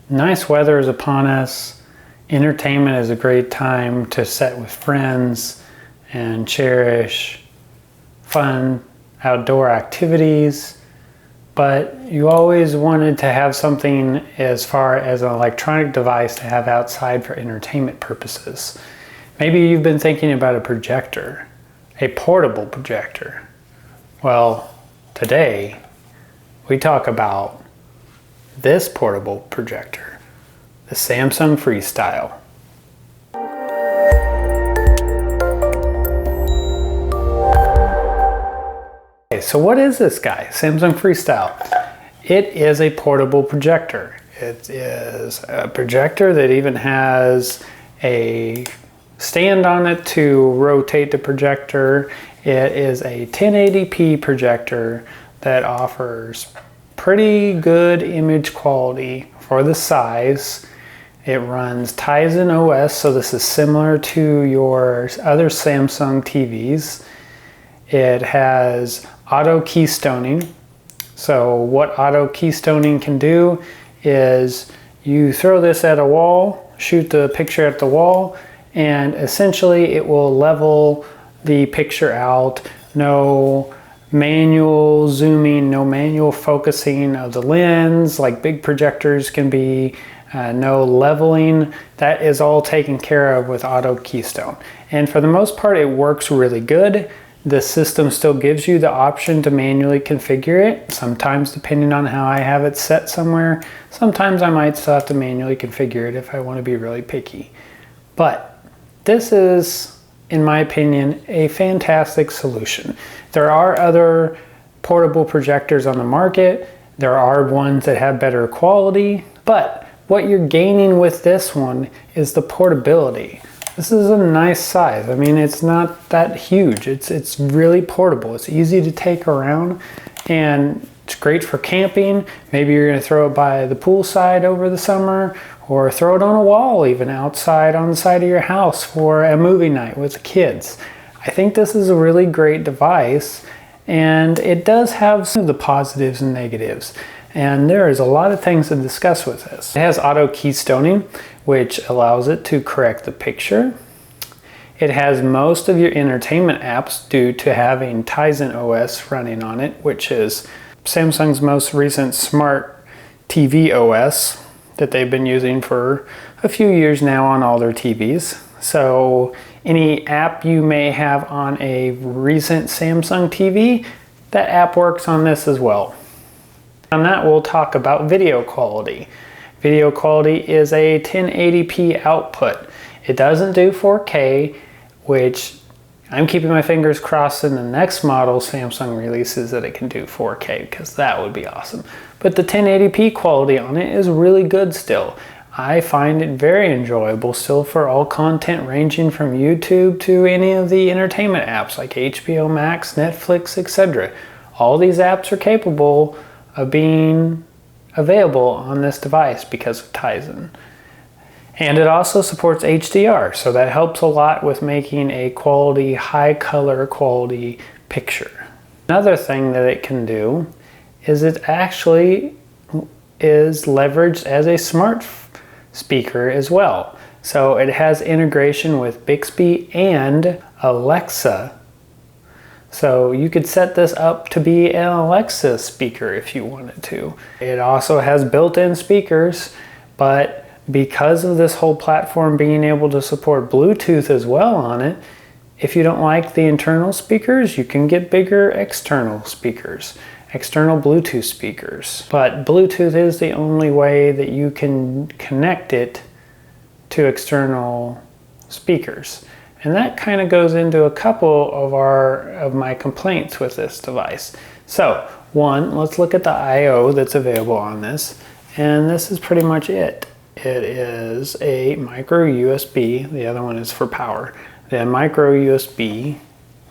Nice weather is upon us. Entertainment is a great time to sit with friends and cherish fun outdoor activities. But you always wanted to have something as far as an electronic device to have outside for entertainment purposes. Maybe you've been thinking about a projector, a portable projector. Well, today we talk about this portable projector, the Samsung Freestyle. Okay, so what is this guy, Samsung Freestyle? It is a portable projector. It is a projector that even has a stand on it to rotate the projector. It is a 1080p projector that offers pretty good image quality for the size. It runs Tizen OS, so this is similar to your other Samsung TVs. It has auto keystoning. So what auto keystoning can do is you throw this at a wall, shoot the picture at the wall, and essentially it will level the picture out. No manual zooming, no manual focusing of the lens like big projectors can be, no leveling. That is all taken care of with auto keystone. And for the most part, it works really good. The system still gives you the option to manually configure it. Sometimes, depending on how I have it set somewhere, sometimes I might still have to manually configure it if I want to be really picky. But this is, in my opinion, a fantastic solution. There are other portable projectors on the market. There are ones that have better quality, but what you're gaining with this one is the portability. This is a nice size. I mean, it's not that huge. It's really portable. It's easy to take around, and it's great for camping. Maybe you're going to throw it by the poolside over the summer, or throw it on a wall even outside on the side of your house for a movie night with the kids. I think this is a really great device, and it does have some of the positives and negatives. And there is a lot of things to discuss with this. It has auto keystoning, which allows it to correct the picture. It has most of your entertainment apps due to having Tizen OS running on it, which is Samsung's most recent smart TV OS that they've been using for a few years now on all their TVs. So any app you may have on a recent Samsung TV, that app works on this as well. On that, we'll talk about video quality. Video quality is a 1080p output. It doesn't do 4K, which I'm keeping my fingers crossed in the next model Samsung releases that it can do 4K, because that would be awesome. But the 1080p quality on it is really good still. I find it very enjoyable still for all content ranging from YouTube to any of the entertainment apps like HBO Max, Netflix, etc. All these apps are capable of being available on this device because of Tizen. And it also supports HDR, so that helps a lot with making a quality, high color quality picture. Another thing that it can do is it actually is leveraged as a smart speaker as well. So it has integration with Bixby and Alexa. So you could set this up to be an Alexa speaker if you wanted to. It also has built-in speakers, but because of this whole platform being able to support Bluetooth as well on it, if you don't like the internal speakers, you can get bigger external speakers, external Bluetooth speakers. But Bluetooth is the only way that you can connect it to external speakers. And that kind of goes into a couple of my complaints with this device. So one, let's look at the I/O that's available on this. And this is pretty much it. It is a micro USB. The other one is for power. The micro USB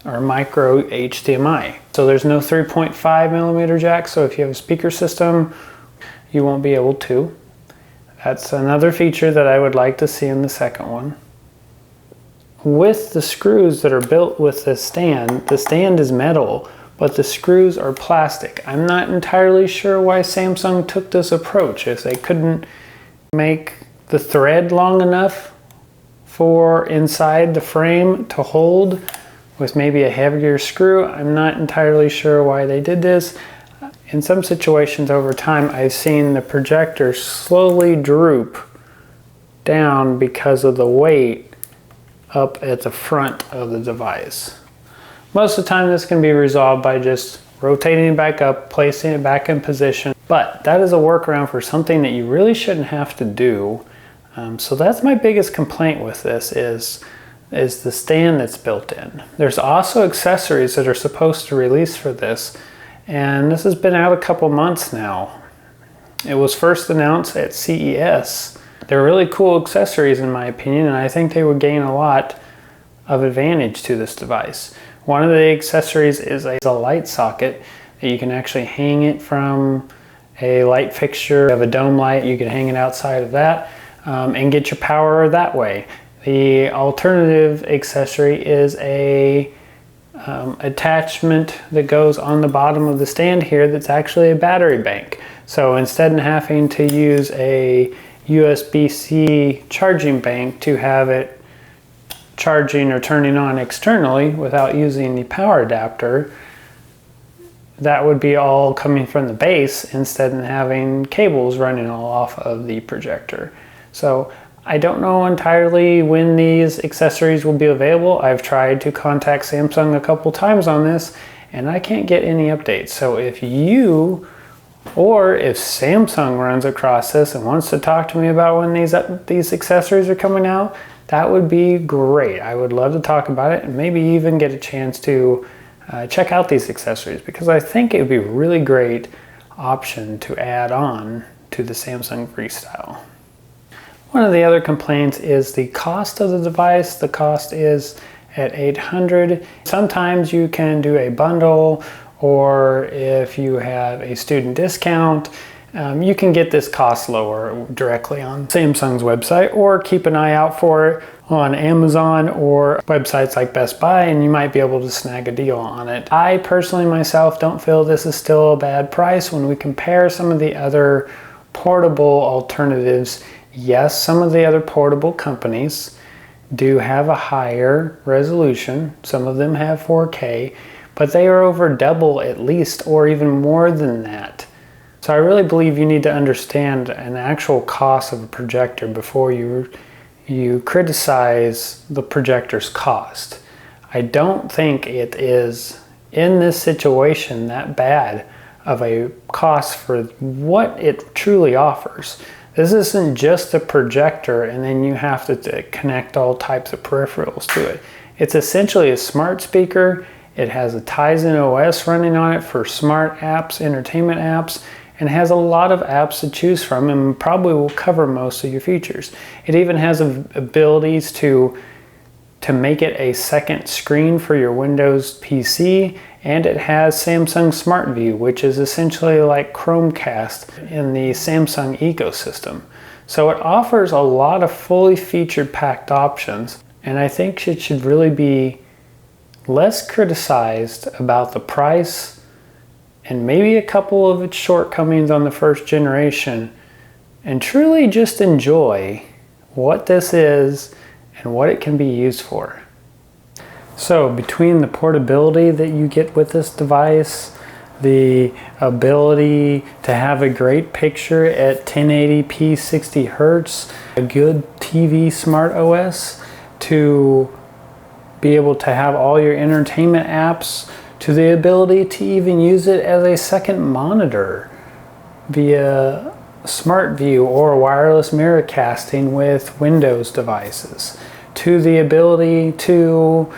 or micro HDMI. So there's no 3.5 millimeter jack. So if you have a speaker system, you won't be able to. That's another feature that I would like to see in the second one. With the screws that are built with the stand is metal, but the screws are plastic. I'm not entirely sure why Samsung took this approach, as they couldn't make the thread long enough for inside the frame to hold with maybe a heavier screw. I'm not entirely sure why they did this. In some situations over time, I've seen the projector slowly droop down because of the weight up at the front of the device. Most of the time this can be resolved by just rotating it back up, placing it back in position, but that is a workaround for something that you really shouldn't have to do. So that's my biggest complaint with this is the stand that's built in. There's also accessories that are supposed to release for this, and this has been out a couple months now. It was first announced at CES. They're really cool accessories in my opinion, and I think they would gain a lot of advantage to this device. One of the accessories is a light socket that you can actually hang it from a light fixture. You have a dome light, you can hang it outside of that and get your power that way. The alternative accessory is a attachment that goes on the bottom of the stand here that's actually a battery bank. So instead of having to use a USB-C charging bank to have it charging or turning on externally without using the power adapter, that would be all coming from the base instead of having cables running all off of the projector. So I don't know entirely when these accessories will be available. I've tried to contact Samsung a couple times on this and I can't get any updates. So if you or if Samsung runs across this and wants to talk to me about when these accessories are coming out, that would be great. I would love to talk about it and maybe even get a chance to check out these accessories, because I think it would be a really great option to add on to the Samsung Freestyle. One of the other complaints is the cost of the device. The cost is at $800. Sometimes you can do a bundle, or if you have a student discount, you can get this cost lower directly on Samsung's website, or keep an eye out for it on Amazon or websites like Best Buy, and you might be able to snag a deal on it. I personally myself don't feel this is still a bad price when we compare some of the other portable alternatives. Yes, some of the other portable companies do have a higher resolution. Some of them have 4K, but they are over double at least, or even more than that. So I really believe you need to understand an actual cost of a projector before you criticize the projector's cost. I don't think it is, in this situation, that bad of a cost for what it truly offers. This isn't just a projector and then you have to connect all types of peripherals to it. It's essentially a smart speaker. It has a Tizen OS running on it for smart apps, entertainment apps, and has a lot of apps to choose from and probably will cover most of your features. It even has abilities to make it a second screen for your Windows PC, and it has Samsung Smart View, which is essentially like Chromecast in the Samsung ecosystem. So it offers a lot of fully featured packed options, and I think it should really be less criticized about the price and maybe a couple of its shortcomings on the first generation, and truly just enjoy what this is and what it can be used for. So between the portability that you get with this device, the ability to have a great picture at 1080p 60 Hertz, a good TV Smart OS, to be able to have all your entertainment apps, to the ability to even use it as a second monitor via Smart View or wireless mirror casting with Windows devices, to the ability to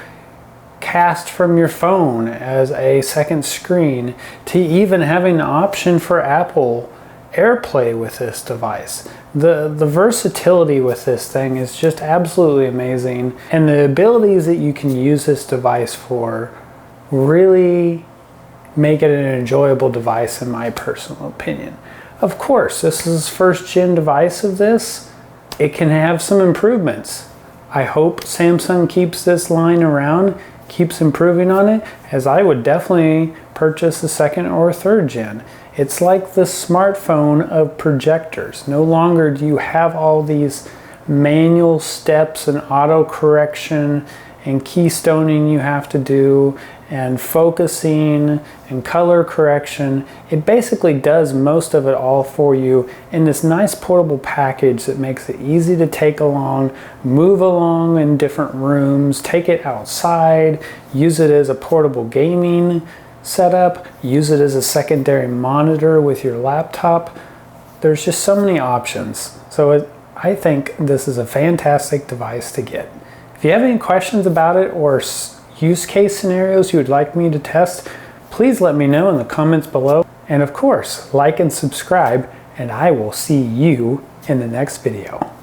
cast from your phone as a second screen, to even having the option for Apple AirPlay with this device. The versatility with this thing is just absolutely amazing, and the abilities that you can use this device for really make it an enjoyable device in my personal opinion. Of course, this is first gen device of this. It can have some improvements. I hope Samsung keeps this line around, keeps improving on it, as I would definitely purchase the second or third gen. It's like the smartphone of projectors. No longer do you have all these manual steps and auto correction and keystoning you have to do and focusing and color correction. It basically does most of it all for you in this nice portable package that makes it easy to take along, move along in different rooms, take it outside, use it as a portable gaming setup, use it as a secondary monitor with your laptop. There's just so many options. So I think this is a fantastic device to get. If you have any questions about it or use case scenarios you would like me to test, please let me know in the comments below. And of course, like and subscribe, and I will see you in the next video.